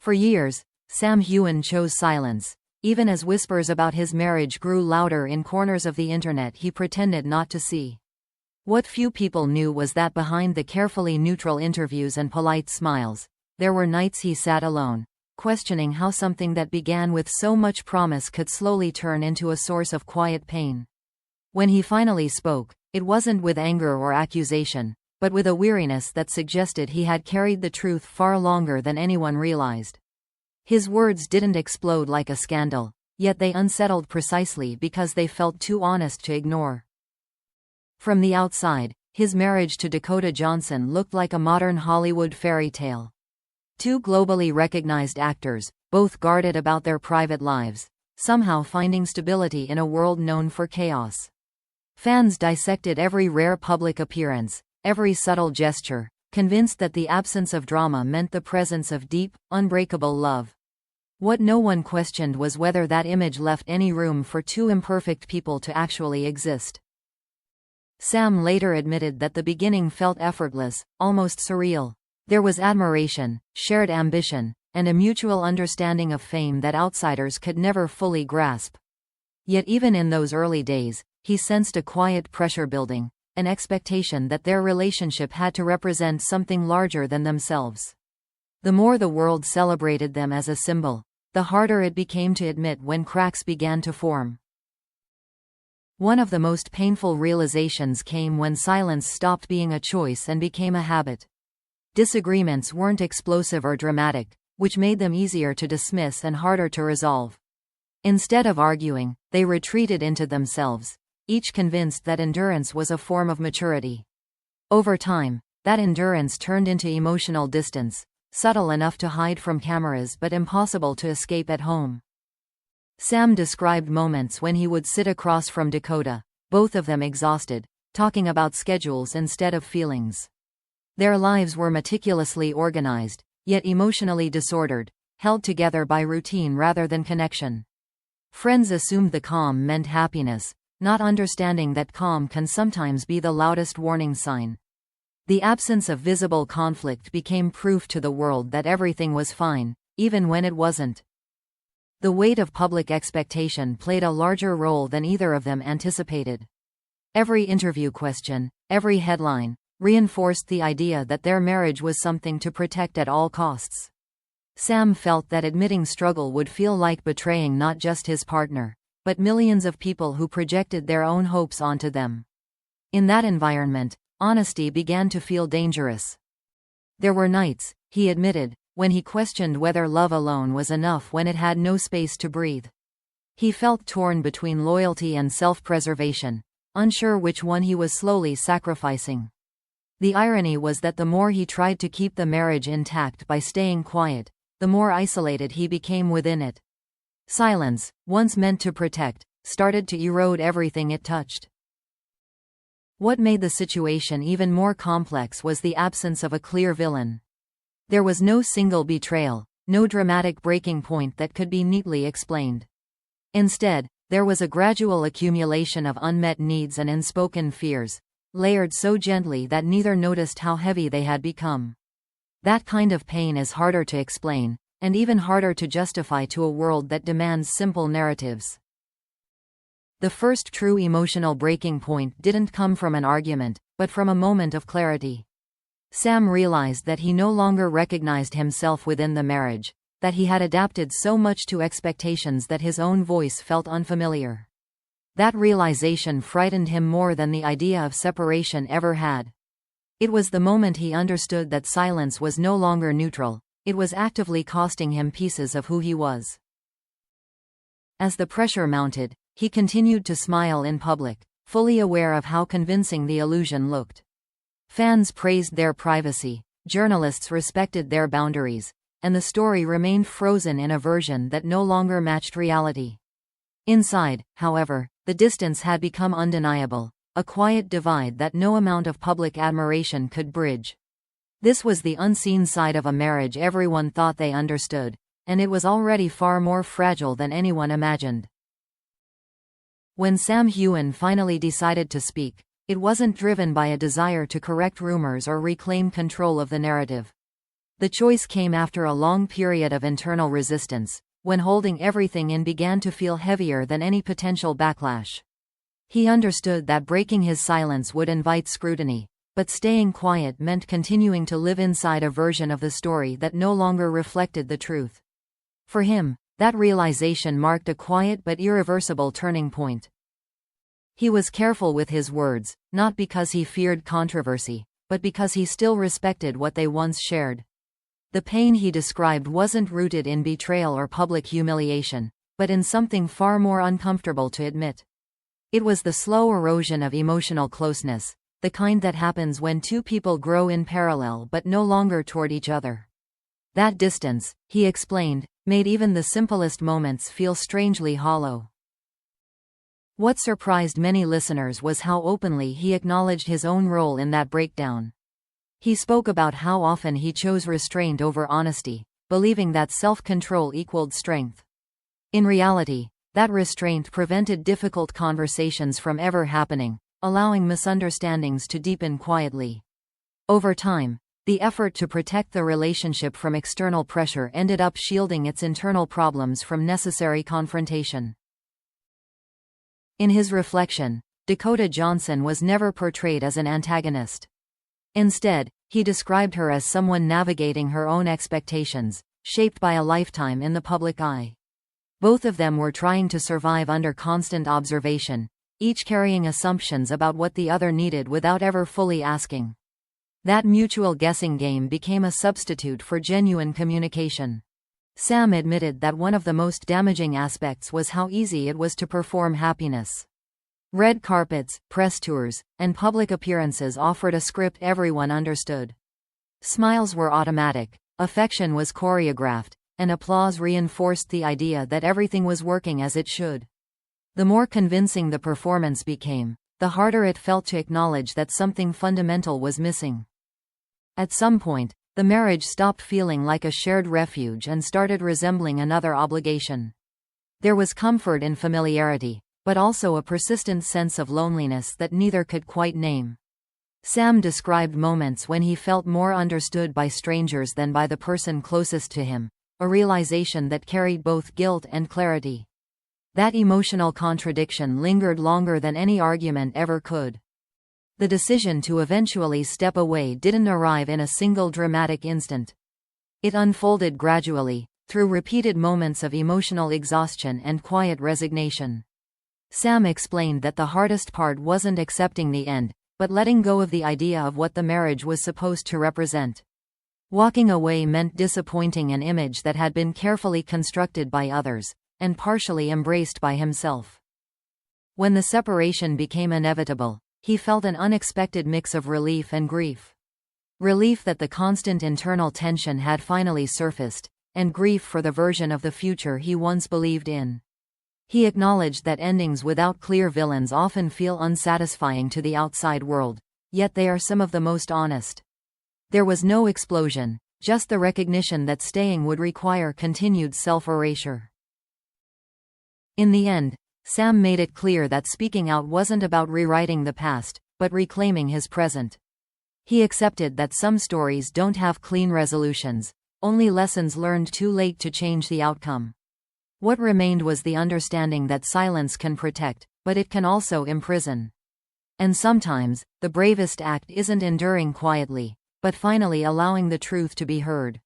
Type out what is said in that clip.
For years, Sam Heughan chose silence. Even as whispers about his marriage grew louder in corners of the internet, he pretended not to see. What few people knew was that behind the carefully neutral interviews and polite smiles, there were nights he sat alone, questioning how something that began with so much promise could slowly turn into a source of quiet pain. When he finally spoke, it wasn't with anger or accusation, but with a weariness that suggested he had carried the truth far longer than anyone realized. His words didn't explode like a scandal, yet they unsettled precisely because they felt too honest to ignore. From the outside, his marriage to Dakota Johnson looked like a modern Hollywood fairy tale. Two globally recognized actors, both guarded about their private lives, somehow finding stability in a world known for chaos. Fans dissected every rare public appearance, every subtle gesture, convinced that the absence of drama meant the presence of deep, unbreakable love. What no one questioned was whether that image left any room for two imperfect people to actually exist. Sam later admitted that the beginning felt effortless, almost surreal. There was admiration, shared ambition, and a mutual understanding of fame that outsiders could never fully grasp. Yet even in those early days, he sensed a quiet pressure building, an expectation that their relationship had to represent something larger than themselves. The more the world celebrated them as a symbol, the harder it became to admit when cracks began to form. One of the most painful realizations came when silence stopped being a choice and became a habit. Disagreements weren't explosive or dramatic, which made them easier to dismiss and harder to resolve. Instead of arguing, they retreated into themselves, each convinced that endurance was a form of maturity. Over time, that endurance turned into emotional distance, subtle enough to hide from cameras but impossible to escape at home. Sam described moments when he would sit across from Dakota, both of them exhausted, talking about schedules instead of feelings. Their lives were meticulously organized, yet emotionally disordered, held together by routine rather than connection. Friends assumed the calm meant happiness, not understanding that calm can sometimes be the loudest warning sign. The absence of visible conflict became proof to the world that everything was fine, even when it wasn't. The weight of public expectation played a larger role than either of them anticipated. Every interview question, every headline, reinforced the idea that their marriage was something to protect at all costs. Sam felt that admitting struggle would feel like betraying not just his partner, but millions of people who projected their own hopes onto them. In that environment, honesty began to feel dangerous. There were nights, he admitted, when he questioned whether love alone was enough when it had no space to breathe. He felt torn between loyalty and self-preservation, unsure which one he was slowly sacrificing. The irony was that the more he tried to keep the marriage intact by staying quiet, the more isolated he became within it. Silence, once meant to protect, started to erode everything it touched. What made the situation even more complex was the absence of a clear villain. There was no single betrayal, no dramatic breaking point that could be neatly explained. Instead, there was a gradual accumulation of unmet needs and unspoken fears, layered so gently that neither noticed how heavy they had become. That kind of pain is harder to explain, and even harder to justify to a world that demands simple narratives. The first true emotional breaking point didn't come from an argument, but from a moment of clarity. Sam realized that he no longer recognized himself within the marriage, that he had adapted so much to expectations that his own voice felt unfamiliar. That realization frightened him more than the idea of separation ever had. It was the moment he understood that silence was no longer neutral, it was actively costing him pieces of who he was. As the pressure mounted, he continued to smile in public, fully aware of how convincing the illusion looked. Fans praised their privacy, journalists respected their boundaries, and the story remained frozen in a version that no longer matched reality. Inside, however, the distance had become undeniable, a quiet divide that no amount of public admiration could bridge. This was the unseen side of a marriage everyone thought they understood, and it was already far more fragile than anyone imagined. When Sam Heughan finally decided to speak, it wasn't driven by a desire to correct rumors or reclaim control of the narrative. The choice came after a long period of internal resistance, when holding everything in began to feel heavier than any potential backlash. He understood that breaking his silence would invite scrutiny, but staying quiet meant continuing to live inside a version of the story that no longer reflected the truth. For him, that realization marked a quiet but irreversible turning point. He was careful with his words, not because he feared controversy, but because he still respected what they once shared. The pain he described wasn't rooted in betrayal or public humiliation, but in something far more uncomfortable to admit. It was the slow erosion of emotional closeness, the kind that happens when two people grow in parallel but no longer toward each other. That distance, he explained, made even the simplest moments feel strangely hollow. What surprised many listeners was how openly he acknowledged his own role in that breakdown. He spoke about how often he chose restraint over honesty, believing that self-control equaled strength. In reality, that restraint prevented difficult conversations from ever happening, allowing misunderstandings to deepen quietly. Over time, the effort to protect the relationship from external pressure ended up shielding its internal problems from necessary confrontation. In his reflection, Dakota Johnson was never portrayed as an antagonist. Instead, he described her as someone navigating her own expectations, shaped by a lifetime in the public eye. Both of them were trying to survive under constant observation, each carrying assumptions about what the other needed without ever fully asking. That mutual guessing game became a substitute for genuine communication. Sam admitted that one of the most damaging aspects was how easy it was to perform happiness. Red carpets, press tours, and public appearances offered a script everyone understood. Smiles were automatic, affection was choreographed, and applause reinforced the idea that everything was working as it should. The more convincing the performance became, the harder it felt to acknowledge that something fundamental was missing. At some point, the marriage stopped feeling like a shared refuge and started resembling another obligation. There was comfort in familiarity, but also a persistent sense of loneliness that neither could quite name. Sam described moments when he felt more understood by strangers than by the person closest to him, a realization that carried both guilt and clarity. That emotional contradiction lingered longer than any argument ever could. The decision to eventually step away didn't arrive in a single dramatic instant. It unfolded gradually, through repeated moments of emotional exhaustion and quiet resignation. Sam explained that the hardest part wasn't accepting the end, but letting go of the idea of what the marriage was supposed to represent. Walking away meant disappointing an image that had been carefully constructed by others, and partially embraced by himself. When the separation became inevitable, he felt an unexpected mix of relief and grief. Relief that the constant internal tension had finally surfaced, and grief for the version of the future he once believed in. He acknowledged that endings without clear villains often feel unsatisfying to the outside world, yet they are some of the most honest. There was no explosion, just the recognition that staying would require continued self-erasure. In the end, Sam made it clear that speaking out wasn't about rewriting the past, but reclaiming his present. He accepted that some stories don't have clean resolutions, only lessons learned too late to change the outcome. What remained was the understanding that silence can protect, but it can also imprison. And sometimes, the bravest act isn't enduring quietly, but finally allowing the truth to be heard.